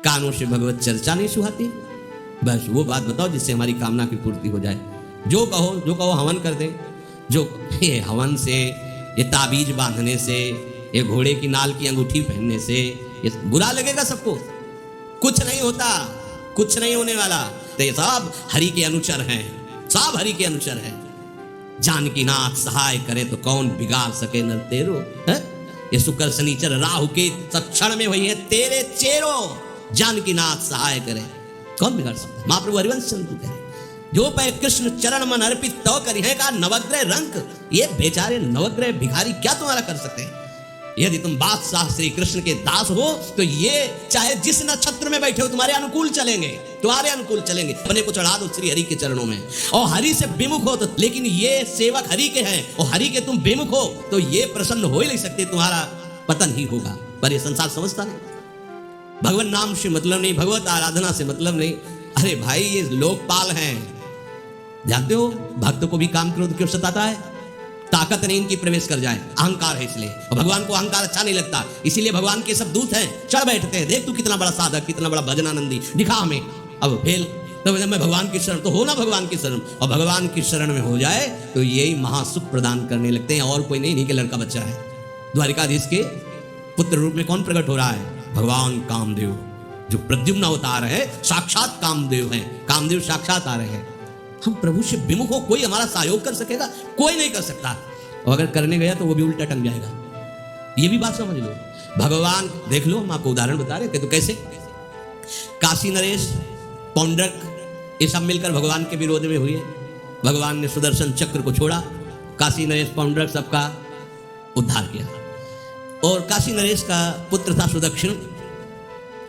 कानों से भगवत चर्चा नहीं सुहाती। बस वो बात बताओ जिससे हमारी कामना की पूर्ति हो जाए। जो कहो हवन कर दें। जो ये हवन से, ये ताबीज बांधने से, ये घोड़े की नाल की अंगूठी पहनने से ये बुरा लगेगा सबको। कुछ नहीं होता, कुछ नहीं होने वाला। तो ये सब हरि के अनुचर हैं, सब हरि के अनुचर हैं। जानकी नाथ सहाय करे तो कौन बिगाड़ सके नर तेरो। है ये शुक्र शनिचर राहु के सब क्षण में वही है तेरे चेरो। जानकी नाथ सहाय करे कौन बिगाड़ सकता। महाप्रभु हरिवंश चंद्र कहे जो पे कृष्ण चरण मन अर्पित तो करिए का नवग्रह रंक। ये बेचारे नवग्रह भिखारी क्या तुम्हारा कर सकते हैं। यदि तुम बादशाह श्री कृष्ण के दास हो तो ये चाहे जिस नक्षत्र में बैठे हो तुम्हारे अनुकूल चलेंगे, तुम्हारे अनुकूल चलेंगे। अपने को चढ़ा दो श्री हरि के चरणों में और हरि से विमुख हो तो, लेकिन ये सेवक हरि के हैं और हरि के तुम विमुख हो तो ये प्रसन्न हो ही नहीं सकते, तुम्हारा पतन ही होगा। पर ये संसार समझता नहीं। भगवान नाम से मतलब नहीं, भगवत आराधना से मतलब नहीं। अरे भाई ये लोकपाल हैं, जानते हो भक्त को भी काम क्रोध क्यों सताता है। ताकत नहीं इनकी प्रवेश कर जाए, अहंकार है इसलिए। और भगवान को अहंकार अच्छा नहीं लगता, इसीलिए भगवान के सब दूत हैं चढ़ बैठते हैं। देख तू कितना बड़ा साधक, कितना बड़ा भजनानंदी, दिखा हमें। अब फेल तो मैं भगवान की शरण, तो हो ना भगवान की शरण। और भगवान की शरण में हो जाए तो यही महासुख प्रदान करने लगते हैं। और कोई नहीं, इन्हीं के लड़का बच्चा है। द्वारिकाधीश के पुत्र रूप में कौन प्रकट हो रहा है? भगवान कामदेव, जो प्रद्युम्न अवतार है, साक्षात कामदेव हैं। कामदेव साक्षात आ रहे हैं। हम प्रभु से विमुख हो, कोई हमारा सहयोग कर सकेगा? कोई नहीं कर सकता। और अगर करने गया तो वो भी उल्टा टंग जाएगा। ये भी बात समझ लो। भगवान देख लो, हम आपको उदाहरण बता रहे थे। तो कैसे काशी नरेश, पौंड्रक, ये सब मिलकर भगवान के विरोध में हुए। भगवान ने सुदर्शन चक्र को छोड़ा, काशी नरेश पौंड्रक सबका उद्धार किया। और काशी नरेश का पुत्र था सुदक्षिण।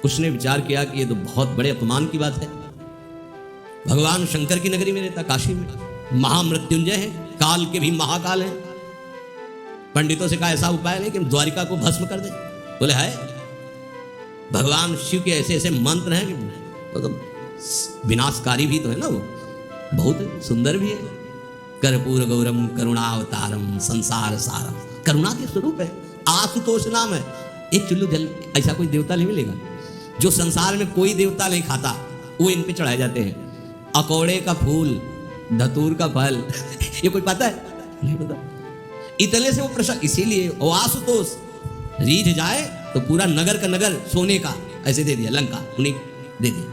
उसने विचार किया कि ये तो बहुत बड़े अपमान की बात है। भगवान शंकर की नगरी में रहता, काशी में, महामृत्युंजय है, काल के भी महाकाल है। पंडितों से कहा ऐसा उपाय नहीं कि हम द्वारिका को भस्म कर दें। बोले है भगवान शिव के ऐसे ऐसे मंत्र हैं कि तो विनाशकारी भी तो है ना, वो बहुत सुंदर भी है। कर्पूर गौरम करुणावतारम संसार सारम, करुणा के स्वरूप है। आशुतोष नाम है। एक चुल्लू जल ऐसा कोई देवता नहीं मिलेगा जो संसार में कोई देवता नहीं खाता, वो इन पे चढ़ाए जाते हैं। अकौड़े का फूल, धतूर का फल ये कोई पता है? नहीं पता। इतने से वो प्रसन्न, इसीलिए वो आशुतोष रीझ जाए तो पूरा नगर का नगर सोने का ऐसे दे दिया, लंका उन्हीं दे दी।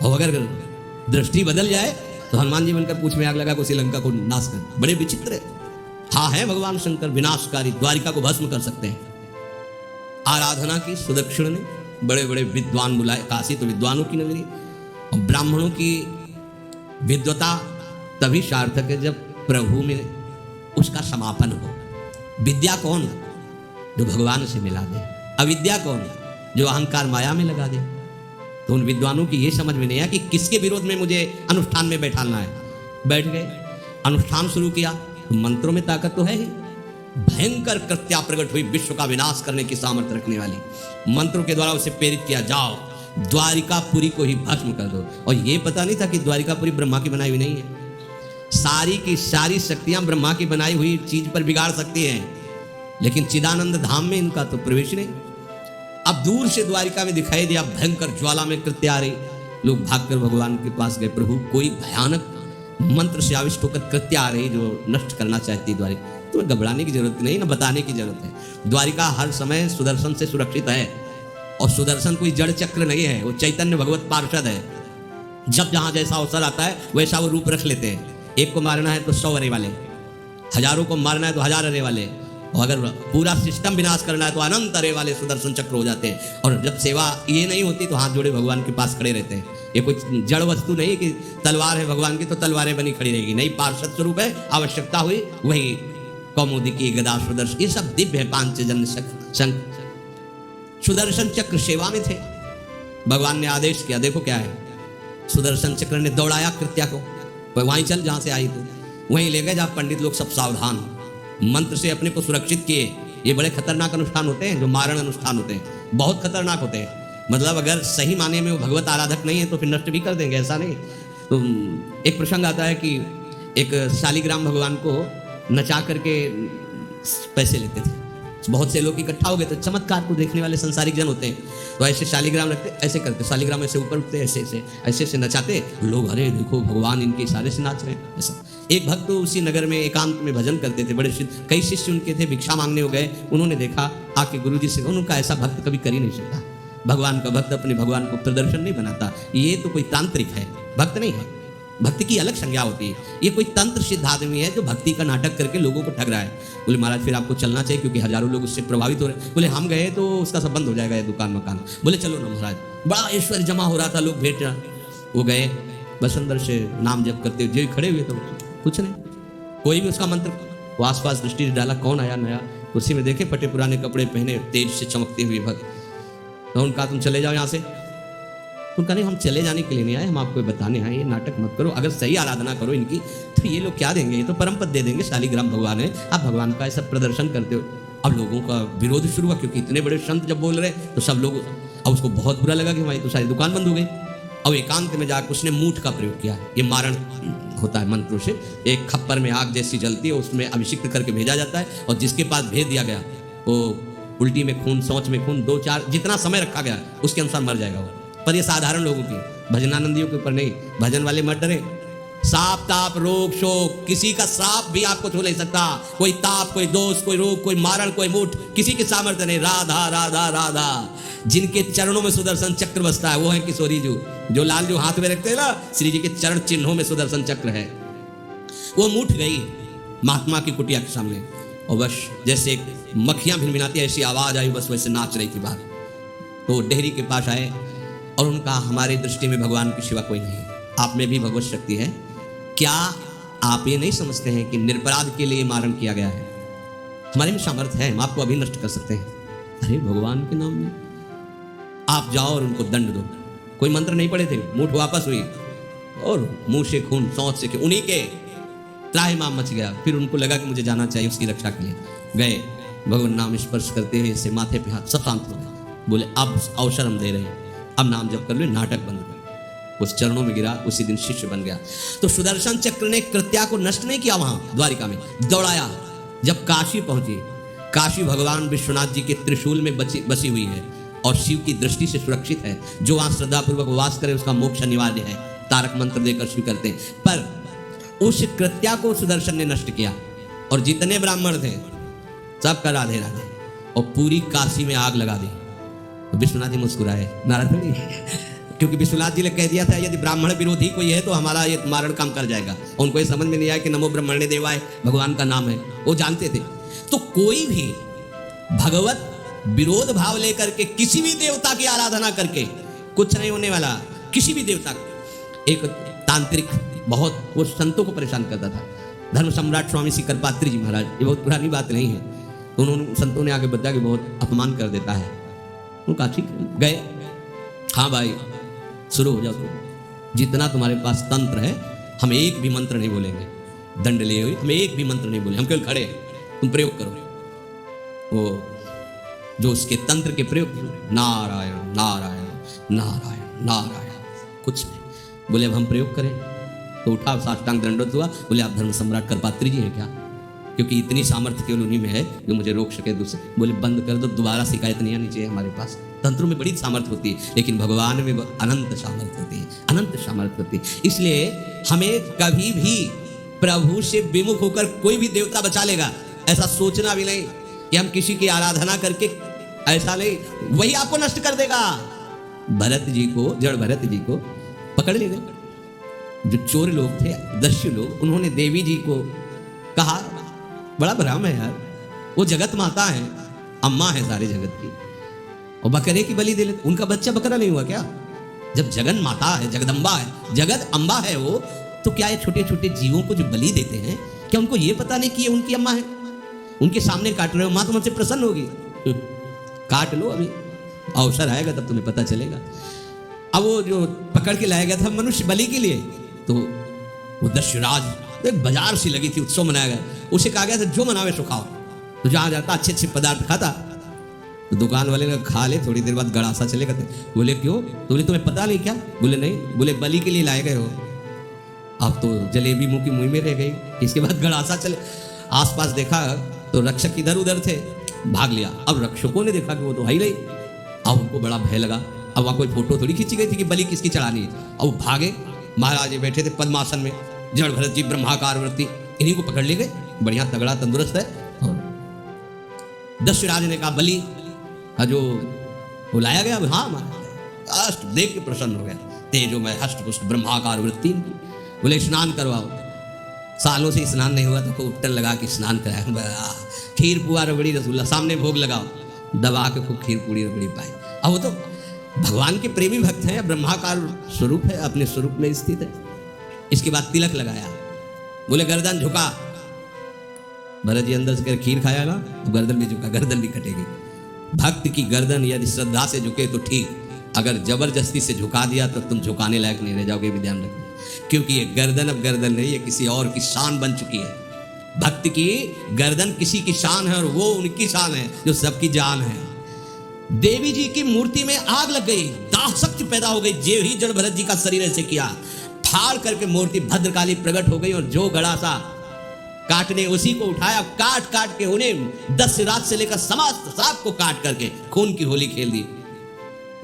और अगर दृष्टि बदल जाए तो हनुमान जी बनकर पूछ में आग लगा उसी लंका को नाश कर। बड़े विचित्र है। हाँ है भगवान शंकर विनाशकारी, द्वारिका को भस्म कर सकते हैं। आराधना की सुदक्षिण ने बड़े बड़े विद्वान बुलाए। काशी तो विद्वानों की नगरी, और ब्राह्मणों की विद्वता तभी सार्थक है जब प्रभु में उसका समापन हो। विद्या कौन? जो भगवान से मिला दे। अविद्या कौन? जो अहंकार माया में लगा दे। तो उन विद्वानों की ये समझ में नहीं आया कि किसके विरोध में मुझे अनुष्ठान में बैठाना है। बैठ गए, अनुष्ठान शुरू किया। तो मंत्रों में ताकत तो है ही। भयंकर कृत्या प्रकट हुई, विश्व का विनाश करने की सामर्थ्य रखने वाली। मंत्रों के द्वारा उसे प्रेरित किया, जाओ द्वारिकापुरी को ही भस्म कर दो। और ये पता नहीं था कि द्वारिकापुरी ब्रह्मा की बनाई हुई नहीं है। सारी की सारी शक्तियां ब्रह्मा की बनाई हुई चीज पर बिगाड़ सकती हैं, लेकिन चिदानंद धाम में इनका तो प्रवेश नहीं। अब दूर से द्वारिका में दिखाई दिया, भयंकर ज्वाला में कृत्य आ रही। लोग भागकर भगवान के पास गए, प्रभु कोई भयानक मंत्र से आविष्ट होकर कृत्य आ रही जो नष्ट करना चाहती है द्वारिका। तुम्हें घबराने की जरूरत नहीं, ना बताने की जरूरत है। द्वारिका हर समय सुदर्शन से सुरक्षित है। और सुदर्शन कोई जड़ चक्र नहीं है, वो चैतन्य भगवत पार्षद है। जब जहां जैसा अवसर आता है वैसा वो रूप रख लेते हैं। एक को मारना है तो 100 अरे वाले, हजारों को मारना है तो 1000 अरे वाले, और अगर पूरा सिस्टम विनाश करना है तो अनंत अरे वाले सुदर्शन चक्र हो जाते हैं। और जब सेवा ये नहीं होती तो हाथ जोड़े भगवान के पास खड़े रहते हैं। ये कोई जड़ वस्तु नहीं कि तलवार है भगवान की तो तलवारें बनी खड़ी रहेगी, नहीं, पार्षद स्वरूप है। आवश्यकता हुई वही कौमुदी की गदा सुदर्शन, ये सब दिव्य है। पांचजन्य शंख सुदर्शन चक्र सेवा में थे। भगवान ने आदेश किया, देखो क्या है। सुदर्शन चक्र ने दौड़ाया कृत्या को, वहीं चल जहां से आई तो वहीं ले गए जहां पंडित लोग सब सावधान, मंत्र से अपने को सुरक्षित किए। ये बड़े खतरनाक अनुष्ठान होते हैं, जो मारण अनुष्ठान होते हैं, बहुत खतरनाक होते हैं। मतलब अगर सही माने में वो भगवत आराधक नहीं है तो फिर नष्ट भी कर देंगे, ऐसा नहीं। तो एक प्रसंग आता है कि एक शालिग्राम भगवान को नचा करके पैसे लेते थे। बहुत से लोग इकट्ठा हो गए तो चमत्कार को देखने वाले संसारिक जन होते हैं, तो ऐसे शालिग्राम रखते, ऐसे करते, शालिग्राम ऐसे ऊपर उठते, ऐसे नचाते लोग, अरे देखो भगवान इनके इशारे से नाच रहे हैं। ऐसा एक भक्त तो उसी नगर में एकांत में भजन करते थे, बड़े कई शिष्य उनके थे, भिक्षा मांगने हो गए, उन्होंने देखा आके गुरुजी से, उनका ऐसा भक्त कभी कर ही नहीं सकता। भगवान का भक्त अपने भगवान को प्रदर्शन नहीं बनाता, ये तो कोई तांत्रिक है, भक्त नहीं है। भक्ति की अलग संज्ञा होती है, ये कोई तंत्र सिद्ध आदमी है जो भक्ति का नाटक करके लोगों को ठग रहा है। बोले महाराज फिर आपको चलना चाहिए क्योंकि हजारों लोग उससे प्रभावित हो रहे हैं। बोले हम गए तो उसका सब बंद हो जाएगा ये दुकान मकान। बोले चलो ना महाराज, बड़ा ऐश्वर्य जमा हो रहा था, लोग भेंट रहा। वो गए, बस अंदर से नाम जप करते जो खड़े हुए तो कुछ नहीं, कोई भी उसका मंत्र, वो आसपास दृष्टि डाला, कौन आया नया, कुर्सी में देखे फटे पुराने कपड़े पहने, तेज से चमकते हुए भक्त। तो उनका तुम चले जाओ यहाँ से। उनका नहीं, हम चले जाने के लिए नहीं आए, हम आपको बताने आए, ये नाटक मत करो, अगर सही आराधना करो इनकी तो ये लोग क्या देंगे, ये तो परम पद दे देंगे, शालिग्राम भगवान है, आप भगवान का ऐसा प्रदर्शन करते हो। अब लोगों का विरोध शुरू हुआ क्योंकि इतने बड़े संत जब बोल रहे तो सब लोग, अब उसको बहुत बुरा लगा कि हमारी तो सारी दुकान बंद हो गई। अब एकांत में जाकर उसने मूठ का प्रयोग किया, ये मारण होता है मंत्रों से, एक खप्पर में आग जैसी जलती है, उसमें अभिषिक्त करके भेजा जाता है, और जिसके पास भेज दिया गया वो उल्टी में खून, शौच में खून, 2-4 जितना समय रखा गया उसके अनुसार मर जाएगा वो। पर ये साधारण लोगों की, भजनानंदियों के ऊपर नहीं, भजन वाले मर डरे। साप ताप रोग शोक, किसी का सांप भी आपको छू नहीं सकता, कोई ताप, कोई दोष, कोई रोग, कोई मारण, कोई मूठ, किसी के सामर्थ्य नहीं। राधा राधा राधा, जिनके चरणों में सुदर्शन चक्र बसता है वो है किशोरी जी, जो लाल जो हाथ में रखते हैं ना, श्री जी के चरण चिन्हों में सुदर्शन चक्र है। वो मूठ गई महात्मा की कुटिया के सामने, और बस जैसे मक्खियां भिनभिनाती ऐसी आवाज आई, बस वैसे नाच रही थी बाहर। तो डेहरी के पास आए और उनका, हमारी दृष्टि में भगवान की सिवा कोई नहीं, आप में भी भगवत शक्ति है, क्या आप ये नहीं समझते हैं कि निरपराध के लिए मारण किया गया है? हमारे में सामर्थ्य है, हम आपको अभी नष्ट कर सकते हैं। अरे भगवान के नाम में आप जाओ और उनको दंड दो। कोई मंत्र नहीं पड़े थे, मूठ वापस हुई और मुंह से खून, सौंच से, उन्हीं के त्राहिमाम मच गया। फिर उनको लगा कि मुझे जाना चाहिए उसकी रक्षा के लिए, गए भगवान नाम स्पर्श करते हुए ऐसे माथे पे हाथ, सब शांत हो गए। बोले अब अवसर हम दे रहे हैं, अब नाम जप कर लो, नाटक बंद कर। उस चरणों में गिरा, उसी दिन शिष्य बन गया। तो सुदर्शन चक्र ने कृत्या को नष्ट नहीं किया, वहां द्वारिका में दौड़ाया। जब काशी पहुंची, काशी भगवान विश्वनाथ जी के त्रिशूल में बसी हुई है और शिव की दृष्टि से सुरक्षित है। जो वहां श्रद्धापूर्वक वास करे उसका मोक्ष अनिवार्य है, तारक मंत्र देकर शिव करते हैं। पर उस कृत्या को सुदर्शन ने नष्ट किया, और जितने ब्राह्मण थे सबका राधे राधे, और पूरी काशी में आग लगा दी। तो विश्वनाथ जी मुस्कुराए, नाराज नहीं, क्योंकि विश्वनाथ जी ने कह दिया था यदि ब्राह्मण विरोधी कोई है तो हमारा ये मारण काम कर जाएगा। उनको ये समझ में नहीं आया कि नमो ब्रह्मण्य देवाय भगवान का नाम है, वो जानते थे। तो कोई भी भगवत विरोध भाव लेकर के किसी भी देवता की आराधना करके कुछ नहीं होने वाला। किसी भी देवता, एक तांत्रिक बहुत वो संतों को परेशान करता था, धर्म सम्राट स्वामी सिकरपात्री जी महाराज, ये बहुत पुरानी बात नहीं है। तो उन्होंने, संतों ने आगे बताया कि बहुत अपमान कर देता है। उनका ठीक है, गए, हाँ भाई शुरू हो जाओ, तुम जितना तुम्हारे पास तंत्र है, हम एक भी मंत्र नहीं बोलेंगे, दंड लिए हुए हम एक भी मंत्र नहीं बोले, हम केवल खड़े, तुम प्रयोग करो। वो जो उसके तंत्र के प्रयोग, नारायण नारायण नारायण नारायण, कुछ नहीं बोले। अब हम प्रयोग करें तो उठा, साष्टांग दंडवत हुआ। बोले आप धर्म सम्राट करपात्री जी हैं क्या? क्योंकि इतनी सामर्थ्य केवल उन्हीं में है जो मुझे रोक सके दूसरे। बोले बंद कर दो, दोबारा शिकायत नहीं आनी चाहिए हमारे पास। तंत्रों में बड़ी सामर्थ्य होती है, लेकिन भगवान में अनंत सामर्थ्य होती है, अनंत सामर्थ्य होती है। इसलिए हमें कभी भी प्रभु से विमुख होकर कोई भी देवता बचा लेगा, ऐसा सोचना भी नहीं कि हम किसी की आराधना करके, ऐसा नहीं, वही आपको नष्ट कर देगा। भरत जी को, जड़ भरत जी को पकड़ ले गए जो चोर लोग थे, दस्यु लोग। उन्होंने देवी जी को कहा, बड़ा भ्रम है यार, वो जगत माता है, अम्मा है सारे जगत की, और बकरे की बलि दे लेते। उनका बच्चा बकरा नहीं हुआ क्या? जब जगन माता है, जगदम्बा है, जगत अम्बा है वो, तो क्या ये छोटे छोटे जीवों को जो बलि देते हैं, क्या उनको ये पता नहीं कि ये उनकी अम्मा है? उनके सामने काट रहे हो, माँ तुमसे प्रसन्न होगी, काट लो, अभी अवसर आएगा तब तुम्हें पता चलेगा। अब वो जो पकड़ के लाया गया था मनुष्य बलि के लिए, तो वो दस्युराज, एक बाजार सी लगी थी, उत्सव मनाया गया, उसे कहा गया था जो मनावे सो खाओ। तो जहाँ जाता अच्छे अच्छे पदार्थ खाता, तो दुकान वाले ने खा ले, थोड़ी देर बाद गड़ासा चलेगा। बोले क्यों? तो बोले तुम्हें पता नहीं क्या? बोले नहीं। बोले बलि के लिए लाए गए हो। अब तो जलेबी मुंह में रह गई। इसके बाद गड़ासा चले, आसपास देखा तो रक्षक इधर उधर थे, भाग लिया। अब रक्षकों ने देखा कि वो तो है ही नहीं। अब उनको बड़ा भय लगा। अब वहाँ कोई फोटो थोड़ी खींची गई थी कि बलि किसकी चढ़ानी है। अब वो भागे, महाराज जी बैठे थे पद्मासन में, जड़ भरत जी ब्रह्माकार वृत्ति, इन्हीं को पकड़ ले गए। बढ़िया तगड़ा तंदुरुस्त है। दशराज ने कहा बलि जो बुलाया गया, हाँ महाराज, अष्ट देख के प्रसन्न हो गया। तेजो में हष्ट पुष्ट ब्रह्माकार वृत्ति। बोले स्नान करवाओ। सालों से स्नान नहीं हुआ तो खूब उपटन लगा के स्नान कराया। खीर पुआ रबड़ी रसगुल्ला सामने भोग लगाओ, दबा के खूब खीर पूरी रबड़ी पाए। अब वो तो भगवान के प्रेमी भक्त हैं, ब्रह्माकार स्वरूप है, अपने स्वरूप में स्थित है। इसके बाद तिलक लगाया। बोले गर्दन झुका। भरत जी अंदर से खीर खाया ना, तो गर्दन भी झुका, गर्दन भी कटेगी। भक्त की गर्दन यदि श्रद्धा से झुके तो ठीक, अगर जबरदस्ती से झुका दिया तो तुम झुकाने लायक नहीं रह जाओगे, भी ध्यान रखना। क्योंकि ये गर्दन अब गर्दन नहीं, ये किसी और की शान बन चुकी है। भक्त की गर्दन किसी की शान है और वो उनकी शान है जो सबकी जान है। देवी जी की मूर्ति में आग लग गई, दाह शक्ति पैदा हो गई। जे ही जड़ भरत जी का शरीर ऐसे किया, फाड़ करके मूर्ति भद्रकाली प्रकट हो गई और जो गड़ा सा काटने उसी को उठाया, काट काट के उन्हें दशराज से लेकर समस्त सांप को काट करके खून की होली खेल दी।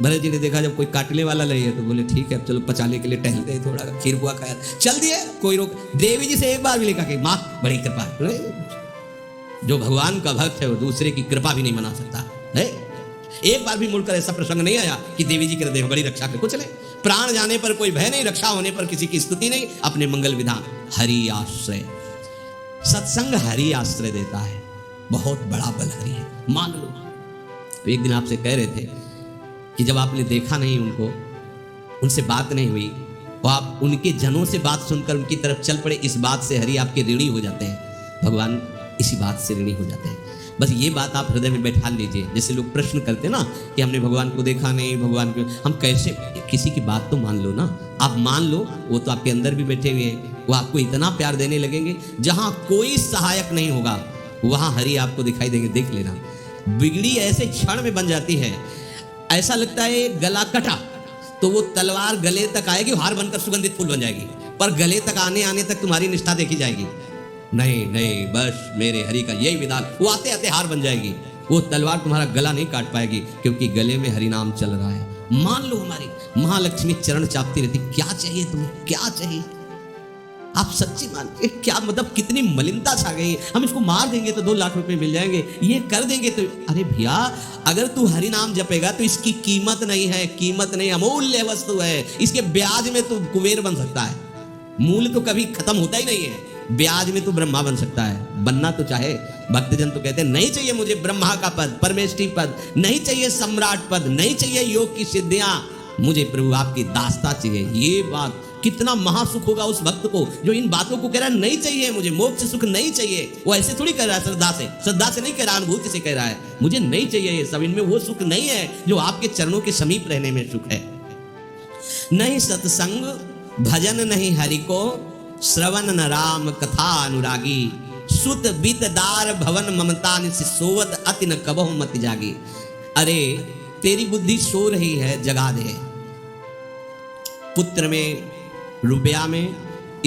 भरत जी ने देखा जब कोई काटने वाला नहीं है तो बोले ठीक है अब चलो पचाने के लिए टहलते हैं, थोड़ा खीर बुआ खाया, चल दिए, कोई रोक। देवी जी से एक बार भी लिखा कि माँ बड़ी कृपा। जो भगवान का भक्त है वो दूसरे की कृपा भी नहीं मना सकता है। एक बार भी मुड़कर ऐसा प्रसंग नहीं आया कि देवी जी कर दे बड़ी रक्षा के कुछ नहीं। प्राण जाने पर कोई भय नहीं, रक्षा होने पर किसी की स्तुति नहीं, अपने मंगल विधान। हरि आश्रय, सत्संग हरि आश्रय देता है, बहुत बड़ा बल हरि है, मान लो। तो एक दिन आपसे कह रहे थे कि जब आपने देखा नहीं उनको, उनसे बात नहीं हुई, तो आप उनके जनों से बात सुनकर उनकी तरफ चल पड़े, इस बात से हरि आपके ऋणी हो जाते हैं। भगवान इसी बात से ऋणी हो जाते हैं। बस ये बात आप हृदय में बैठा लीजिए। जैसे लोग प्रश्न करते ना कि हमने भगवान को देखा नहीं, भगवान को हम कैसे, किसी की बात तो मान लो ना। आप मान लो, वो तो आपके अंदर भी बैठे हुए हैं, वो आपको इतना प्यार देने लगेंगे। जहां कोई सहायक नहीं होगा वहां हरि आपको दिखाई देंगे। देख लेना, बिगड़ी ऐसे क्षण में बन जाती है, ऐसा लगता है गला कटा तो वो तलवार गले तक आएगी, हार बनकर सुगंधित फूल बन जाएगी, पर गले तक आने आने तक तुम्हारी निष्ठा देखी जाएगी। नहीं नहीं, बस मेरे हरि का यही विधान, वो आते आते हार बन जाएगी। वो तलवार तुम्हारा गला नहीं काट पाएगी, क्योंकि गले में हरि नाम चल रहा है। मान लो हमारी महालक्ष्मी चरण चापती रहती, क्या चाहिए तुम्हें, क्या चाहिए। आप सच्ची मानते, क्या मतलब कितनी मलिनता छा गई। हम इसको मार देंगे तो 2 लाख रुपए मिल जाएंगे, ये कर देंगे तो। अरे भैया, अगर तू हरि नाम जपेगा तो इसकी कीमत नहीं है, कीमत नहीं, अमूल्य वस्तु है। इसके ब्याज में तू कुबेर बन सकता है, मूल्य तो कभी खत्म होता ही नहीं है। ब्याज में तू ब्रह्मा बन सकता है, बनना तो चाहे। भक्तजन तो कहते हैं नहीं चाहिए मुझे ब्रह्मा का पद, परमेष्ठी पद, नहीं चाहिए सम्राट पद, नहीं चाहिए योग की सिद्धियां, मुझे प्रभु आपकी दास्ता चाहिए। ये बात कितना महासुख होगा उस भक्त को जो इन बातों को कह रहा है, नहीं चाहिए मुझे मोक्ष सुख नहीं चाहिए। वो ऐसे थोड़ी कह रहा है, श्रद्धा से नहीं कह रहा, अनुभूति से कह रहा है, मुझे नहीं चाहिए ये सब। इनमें वो सुख नहीं है जो आपके चरणों के समीप रहने में सुख है। नहीं सत्संग भजन नहीं हरि को, श्रवण न राम कथा अनुरागी, सुत बीतदार भवन ममता सोवत अति न कबहु मत जागी। अरे तेरी बुद्धि सो रही है, जगा दे। पुत्र में, रुपया में,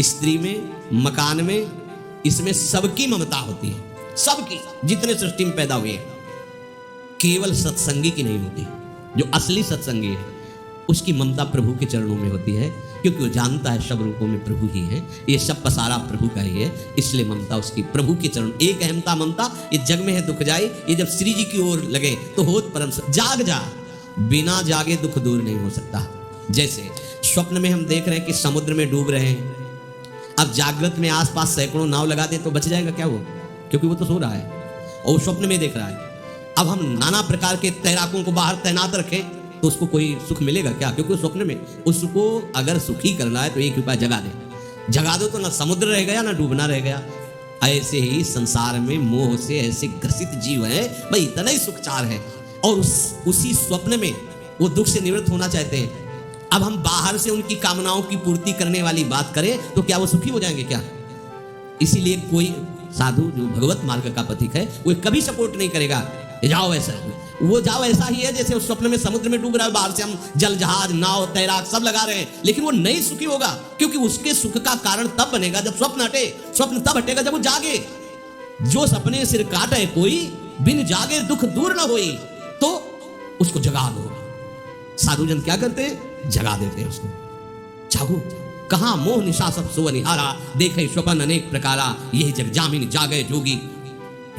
स्त्री में, मकान में, इसमें सबकी ममता होती है, सबकी, जितने सृष्टि में पैदा हुए। केवल सत्संगी की नहीं होती। जो असली सत्संगी है उसकी ममता प्रभु के चरणों में होती है, क्योंकि वो जानता है सब रूपों में प्रभु ही है, ये सब पसारा प्रभु का ही है, इसलिए ममता उसकी प्रभु के चरण। एक अहमता ममता ये जग में है दुख जाए, ये जब श्री जी की ओर लगे तो होत परम। जाग जा, बिना जागे दुख दूर नहीं हो सकता। जैसे स्वप्न में हम देख रहे हैं कि समुद्र में डूब रहे हैं, अब जागृत में आसपास सैकड़ों नाव लगा दे तो बच जाएगा क्या वो, क्योंकि वो तो सो रहा है और वो स्वप्न में देख रहा है। अब हम नाना प्रकार के तैराकों को बाहर तैनात रखें तो उसको कोई सुख मिलेगा क्या, क्योंकि स्वप्न में उसको अगर सुखी करना है तो एक उपाय, जगा दे। जगा दो तो ना समुद्र रह गया ना डूबना रह गया। ऐसे ही संसार में मोह से ऐसे ग्रसित जीव है, भाई इतना ही सुखचार है, और उसी स्वप्न में वो दुख से निवृत्त होना चाहते हैं। अब हम बाहर से उनकी कामनाओं की पूर्ति करने वाली बात करें तो क्या वो सुखी हो जाएंगे क्या। इसीलिए कोई साधु जो भगवत मार्ग का पथिक है वो कभी सपोर्ट नहीं करेगा जाओ ऐसा, वो जाओ ऐसा ही है जैसे उस स्वप्न में समुद्र में डूब रहा है, बाहर से हम जल जहाज नाव तैराक सब लगा रहे हैं, लेकिन वो नहीं सुखी होगा, क्योंकि उसके सुख का कारण तब बनेगा जब स्वप्न हटे। स्वप्न तब हटेगा जब वो जागे। जो सपने सिर काटे कोई बिन जागे दुख दूर न होई, तो उसको जगा दो। साधु जन क्या करते हैं? जगा देते हैं उसको। जागो, कहां मोह निशा सब सोवनिहारा, देखे स्वपन अनेक प्रकारा, यही जग जामिन जागे जोगी।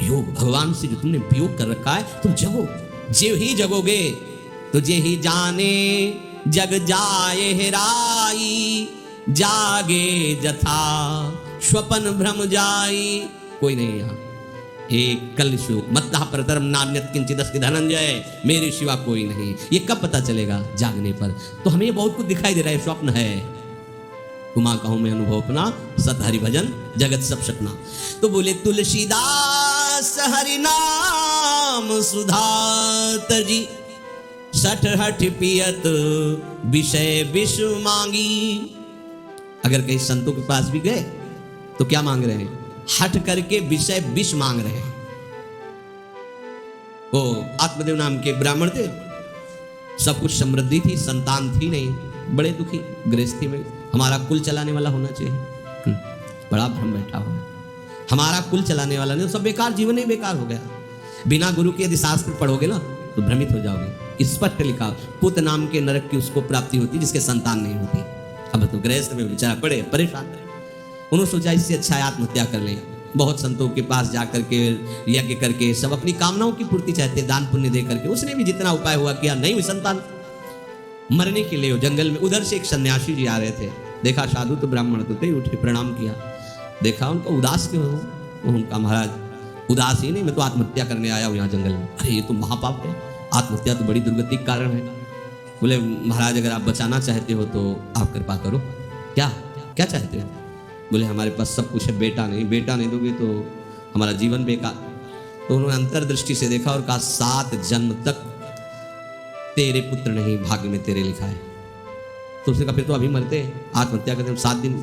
योग भगवान से जो तुमने वियोग कर रखा है, तुम जगो। जे ही जगोगे तो जे ही जाने जग जाए हेराई, जागे जथा स्वपन भ्रम जाई। कोई नहीं यहाँ। एक कल श्लोक मत्तः परतरम नान्यत् किंचिदस्ति धनंजय, मेरे सिवा कोई नहीं। ये कब पता चलेगा? जागने पर। तो हमें ये बहुत कुछ दिखाई दे रहा है, स्वप्न है। तुमा कहूं मैं अनुभव अपना, सत हरि भजन जगत सब सपना। तो बोले तुलसीदास हरि नाम सुधा तजी, सठ हठ पियत विषय विष मांगी। अगर कहीं संतों के पास भी गए तो क्या मांग रहे हैं? हट करके विषय विष मांग रहे हैं। वो आत्मदेव नाम के ब्राह्मण थे, सब कुछ समृद्धि थी, संतान थी नहीं, बड़े दुखी गृहस्थी में। हमारा कुल चलाने वाला होना चाहिए, बड़ा भ्रम बैठा हुआ है। हमारा कुल चलाने वाला नहीं, सब बेकार, जीवन ही बेकार हो गया। बिना गुरु के यदि शास्त्र पढ़ोगे ना तो भ्रमित हो जाओगे। स्पष्ट लिखा, पुत्र नाम के नरक की उसको प्राप्ति होती जिसके संतान नहीं होती। अब तो गृहस्थ में बेचारा पड़े परेशान। उन्होंने सोचा इससे अच्छा है आत्महत्या कर लें। बहुत संतों के पास जाकर के यज्ञ करके सब अपनी कामनाओं की पूर्ति चाहते, दान पुण्य दे करके। उसने भी जितना उपाय हुआ किया, नहीं हुई संतान। मरने के लिए जंगल में उधर से एक सन्यासी जी आ रहे थे, देखा साधु तो ब्राह्मण तो थे, उठे प्रणाम किया, देखा उनको उदास क्यों हो। उनका महाराज उदास ही नहीं, मैं तो आत्महत्या करने आया हूँ यहाँ जंगल में। अरे ये तो महापाप है, आत्महत्या तो बड़ी दुर्गति का कारण है। बोले महाराज अगर आप बचाना चाहते हो तो आप कृपा करो। क्या क्या चाहते हो? बोले हमारे पास सब कुछ है, बेटा नहीं दोगे तो हमारा जीवन बेकार। तो उन्होंने अंतर्दृष्टि से देखा और कहा 7 जन्म तक तेरे पुत्र नहीं भाग्य में तेरे लिखा है। तो उसने कहा फिर तो अभी मरते हैं, आत्महत्या करते हम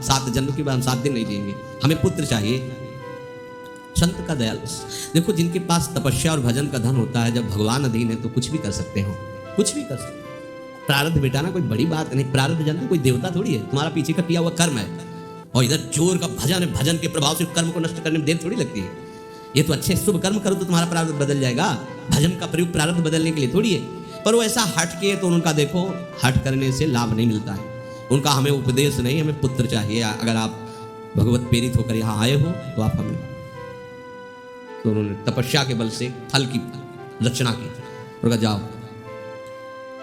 7 जन्म के बाद हम 7 दिन नहीं जिएंगे, हमें पुत्र चाहिए। संत का दयालु। देखो जिनके पास तपस्या और भजन का धन होता है, जब भगवान अधीन है तो कुछ भी कर सकते हो, कुछ भी कर सकते। प्रारब्ध बेटाना कोई बड़ी बात नहीं, प्रारब्ध जानना कोई देवता थोड़ी है, तुम्हारा पीछे का किया हुआ कर्म है। और इधर जोर का भजन है, भजन के प्रभाव से कर्म को नष्ट करने में देर थोड़ी लगती है। ये तो अच्छे शुभ कर्म करो तो तुम्हारा प्रारब्ध बदल जाएगा। भजन का प्रयोग प्रारब्ध बदलने के लिए थोड़ी है। पर वो ऐसा हट के, तो उनका देखो हट करने से लाभ नहीं मिलता है। उनका हमें उपदेश नहीं, हमें पुत्र चाहिए। अगर आप भगवत प्रेरित होकर यहाँ आए हो तो आप हमें। तो उन्होंने तपस्या के बल से फल की रचना की और कहा जाओ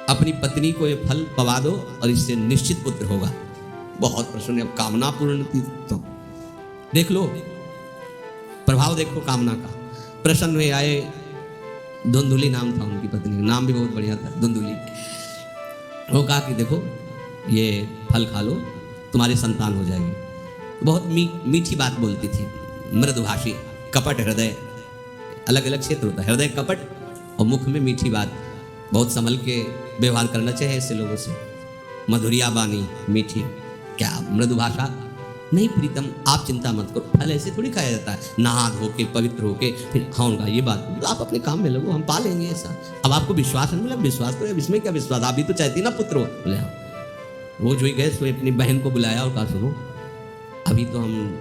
अपनी पत्नी को ये फल पवा दो और इससे निश्चित पुत्र होगा। बहुत प्रसन्न, अब कामना पूर्ण थी। तो देख लो प्रभाव, देखो कामना का। प्रसन्न हुए आए, धुंधुली नाम था उनकी पत्नी का, नाम भी बहुत बढ़िया था, धुंधुली। वो कहा कि देखो ये फल खा लो, तुम्हारी संतान हो जाएगी। बहुत मीठी बात बोलती थी, मृदुभाषी, कपट हृदय। अलग अलग क्षेत्र होता है, हृदय कपट और मुख में मीठी बात। बहुत संभल के व्यवहार करना चाहिए ऐसे लोगों से। मधुरिया बानी, मीठी, क्या मृदु भाषा। नहीं प्रीतम आप चिंता मत करो, फल ऐसे थोड़ी खाया जाता है, नहा धो के पवित्र होके फिर। हाँ उनका ये बात, आप अपने काम में लगो, हम पा लेंगे ऐसा। अब आपको विश्वास है, मतलब विश्वास करो, इसमें क्या विश्वास, आप भी तो चाहती ना पुत्र हो। बोले हाँ। वो जो ही गए तो अपनी बहन को बुलाया और कहा सुनो अभी तो हम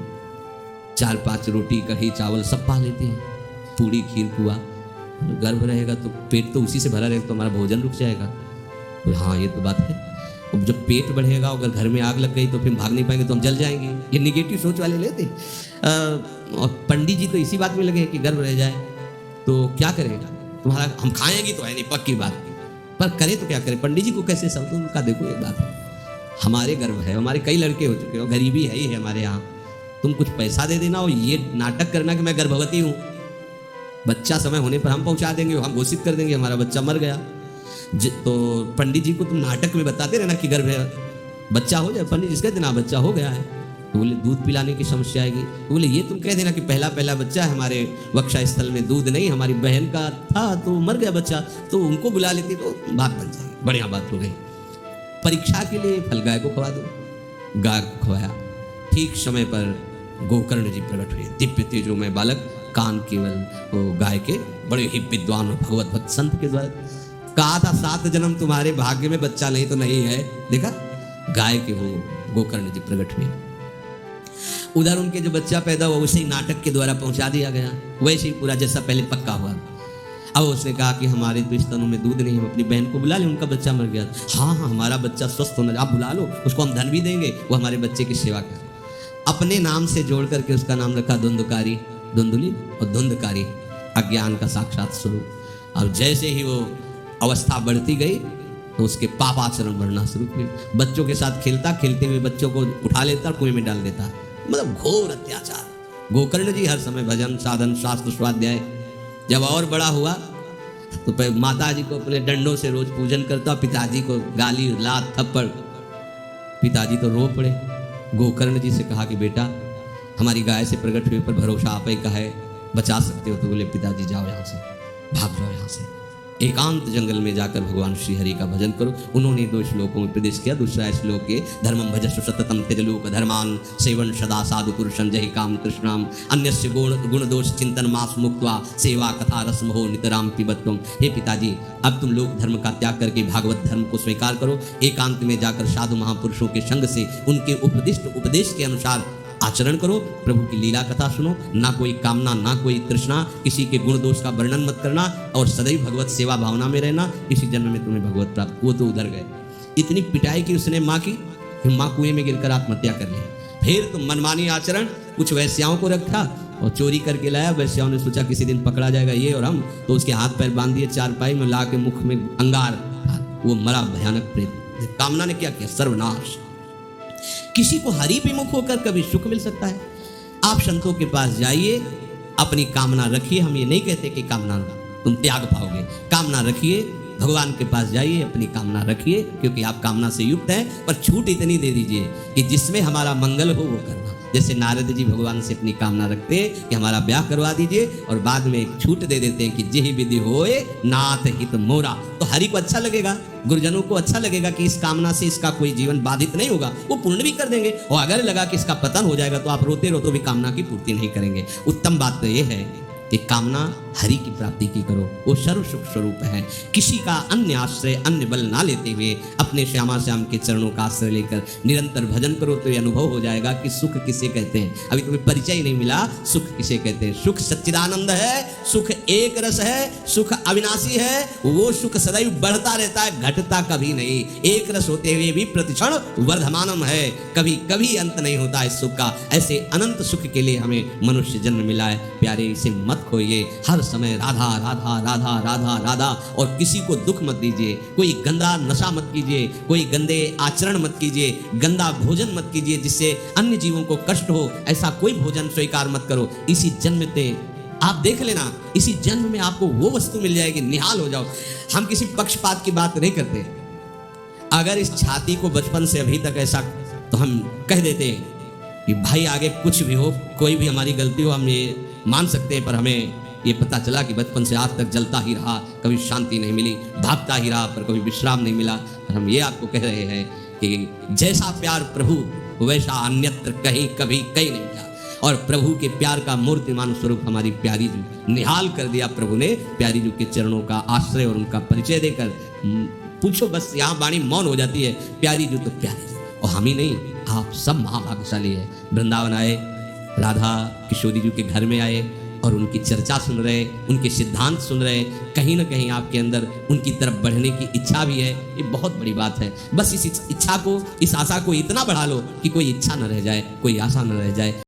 4-5 रोटी कढ़ी चावल सब पा लेते हैं, पूड़ी खीर पुआ। गर्भ रहेगा तो पेट तो उसी से भरा रहेगा, तो हमारा भोजन रुक जाएगा। बोले हाँ ये तो बात है। अब जब पेट बढ़ेगा, अगर घर में आग लग गई तो फिर भाग नहीं पाएंगे, तो हम जल जाएंगे। ये निगेटिव सोच वाले लेते। और पंडित जी तो इसी बात में लगे कि गर्भ रह जाए तो क्या करेगा तुम्हारा, हम खाएंगे तो है नहीं, पक्की बात, पर करें तो क्या करें। पंडित जी को कैसे समझो, उनका देखो एक बात है, हमारे गर्भ है, हमारे कई लड़के हो चुके हो, गरीबी है ही है हमारे यहाँ, तुम कुछ पैसा दे देना और ये नाटक करना कि मैं गर्भवती हूँ। बच्चा समय होने पर हम पहुँचा देंगे, हम घोषित कर देंगे हमारा बच्चा मर गया। तो पंडित जी को तुम नाटक में बताते रहना कि गर्भ है, बच्चा हो जाए। पंडित जी कहते ना बच्चा हो गया है, तो बोले दूध पिलाने की समस्या आएगी। तो बोले ये तुम कह देना कि पहला बच्चा है, हमारे वक्षा स्थल में दूध नहीं, हमारी बहन का था तो मर गया बच्चा, तो उनको बुला लेती तो बात बन जाएगी, बढ़िया बात हो गई। परीक्षा के लिए फल गाय को खवा दो, गाय को खवाया। ठीक समय पर गोकर्ण जी प्रकट हुए, दिव्य तेजो में बालक, कान केवल वो गाय के, बड़े ही विद्वान भगवत भक्त संत के द्वारा। कहा था 7 जन्म तुम्हारे भाग्य में बच्चा नहीं तो नहीं है, देखा गाय के वो गोकर्ण जी प्रकट हुए। उधर उनके जो बच्चा पैदा हुआ उसे ही नाटक के द्वारा पहुंचा दिया गया, वैसे ही पूरा जैसा पहले पक्का हुआ। अब उसने कहा कि हमारे तो स्तनों में दूध नहीं, हम अपनी बहन को बुला लें, उनका बच्चा मर गया। हाँ हाँ, हमारा बच्चा स्वस्थ होना, आप बुला लो, उसको हम धन भी देंगे, वो हमारे बच्चे की सेवा करे। अपने नाम से जोड़ करके उसका नाम रखा धुंधकारी, धुंधुली और धुंधकारी, अज्ञान का साक्षात स्वरूप। अब जैसे ही वो अवस्था बढ़ती गई तो उसके पापाचरण बढ़ना शुरू हुए। बच्चों के साथ खेलता, खेलते हुए बच्चों को उठा लेता, कुएं में डाल देता, मतलब घोर अत्याचार। गोकर्ण जी हर समय भजन साधन शास्त्र स्वाध्याय। जब और बड़ा हुआ तो माता जी को अपने डंडों से रोज पूजन करता, पिताजी को गाली लात थप्पड़। पिताजी तो रो पड़े। गोकर्ण जी से कहा कि बेटा हमारी गाय से प्रकट हुए पर भरोसा आप ही का है, बचा सकते हो। तो बोले पिताजी जाओ यहाँ से, भाग जाओ यहाँ से, एकांत जंगल में जाकर भगवान श्री हरि का भजन करो। उन्होंने 2 श्लोकों में प्रदेश किया। दूसरा श्लोक के धर्मम भजस्व सततम त्यजलोक धर्मान सेवन सदा साधु पुरुषं जहि काम कृष्णाम अन्यस्य गुण दोष चिंतन मास मुक्त्वा सेवा कथा रसम हो नितराम पिबत्वम। हे पिताजी, अब तुम लोग धर्म का त्याग करके भागवत धर्म को स्वीकार करो, एकांत में जाकर साधु महापुरुषों के संग से उनके उपदेश के अनुसार आचरण करो, प्रभु की लीला कथा सुनो, ना कोई कामना ना कोई तृष्णा, किसी के गुण दोष का वर्णन मत करना और सदैव भगवत सेवा भावना में रहना, इसी जन्म में तुम्हें भगवत प्राप्त। वो तो उधर गए। इतनी पिटाई की उसने माँ की, माँ कुएं में गिरकर आत्महत्या कर ली। फिर तो मनमानी आचरण, कुछ वैश्याओं को रखा और चोरी करके लाया। वैश्याओं ने सोचा किसी दिन पकड़ा जाएगा ये और हम, तो उसके हाथ पैर बांध दिए, चारपाई में ला के मुख में अंगार, वो मरा भयानक प्रेत। कामना ने क्या किया? सर्वनाश। किसी को हरि पे मुख होकर कभी सुख मिल सकता है? आप संतों के पास जाइए, अपनी कामना रखिए। हम ये नहीं कहते कि कामना तुम त्याग पाओगे, कामना रखिए, भगवान के पास जाइए, अपनी कामना रखिए, क्योंकि आप कामना से युक्त हैं। पर छूट इतनी दे दीजिए कि जिसमें हमारा मंगल हो वो करना। जैसे नारद जी भगवान से अपनी कामना रखते हैं कि हमारा ब्याह करवा दीजिए, और बाद में एक छूट दे देते हैं कि जेहि विधि होए नाथ हित मोरा। तो हरि को अच्छा लगेगा, गुरुजनों को अच्छा लगेगा कि इस कामना से इसका कोई जीवन बाधित नहीं होगा, वो पूर्ण भी कर देंगे। और अगर लगा कि इसका पतन हो जाएगा तो आप रोते रोते भी कामना की पूर्ति नहीं करेंगे। उत्तम बात तो ये है कि कामना हरि की प्राप्ति की करो, वो सर्व सुख स्वरूप है। किसी का अन्य आश्रय अन्य बल ना लेते हुए अपने श्यामा श्याम के चरणों का आश्रय लेकर निरंतर भजन करो तो ये अनुभव हो जाएगा कि सुख किसे कहते हैं। अभी तुम्हें परिचय ही नहीं मिला, सुख किसे कहते हैं। सुख सच्चिदानंद है, सुख एक रस है, सुख अविनाशी है। वो सुख सदैव बढ़ता रहता है, घटता कभी नहीं। एक रस होते हुए भी प्रतिक्षण वर्धमानम है, कभी कभी अंत नहीं होता इस सुख का। ऐसे अनंत सुख के लिए हमें मनुष्य जन्म मिला है। प्यारे, इसे मत खोइए, हर समय राधा राधा राधा राधा राधा, और किसी को दुख मत दीजिए। कोई गंदा नशा मत कीजिए, कोई गंदे आचरण मत कीजिए, गंदा भोजन मत कीजिए जिससे अन्य जीवों को कष्ट हो। ऐसा कोई भोजन स्वीकार मत करो। इसी जन्म में आप देख लेना, इसी जन्म में आपको वो वस्तु मिल जाएगी, निहाल हो जाओ। हम किसी पक्षपात की बात नहीं करते। अगर इस छाती को बचपन से अभी तक ऐसा, तो हम कह देते हैं कि भाई आगे कुछ भी हो, कोई भी हमारी गलती हो, हम ये मान सकते हैं। पर हमें ये पता चला कि बचपन से आज तक जलता ही रहा, कभी शांति नहीं मिली, भागता ही रहा, पर कभी विश्राम नहीं मिला। और हम ये आपको कह रहे हैं कि जैसा प्यार प्रभु वैसा अन्यत्र कहीं कभी कहीं नहीं था। और प्रभु के प्यार का मूर्तिमान स्वरूप हमारी प्यारी जी निहाल कर दिया। प्रभु ने प्यारी जी के चरणों का आश्रय और उनका परिचय देकर, पूछो बस, यहाँ वाणी मौन हो जाती है। प्यारी जी तो प्यारी जी, और हम ही नहीं, आप सब महाभाग्यशाली है। वृंदावन आए, राधा किशोरी जी के घर में आए और उनकी चर्चा सुन रहे, उनके सिद्धांत सुन रहे। कहीं ना कहीं आपके अंदर उनकी तरफ बढ़ने की इच्छा भी है, ये बहुत बड़ी बात है। बस इस इच्छा को, इस आशा को इतना बढ़ा लो कि कोई इच्छा न रह जाए, कोई आशा न रह जाए।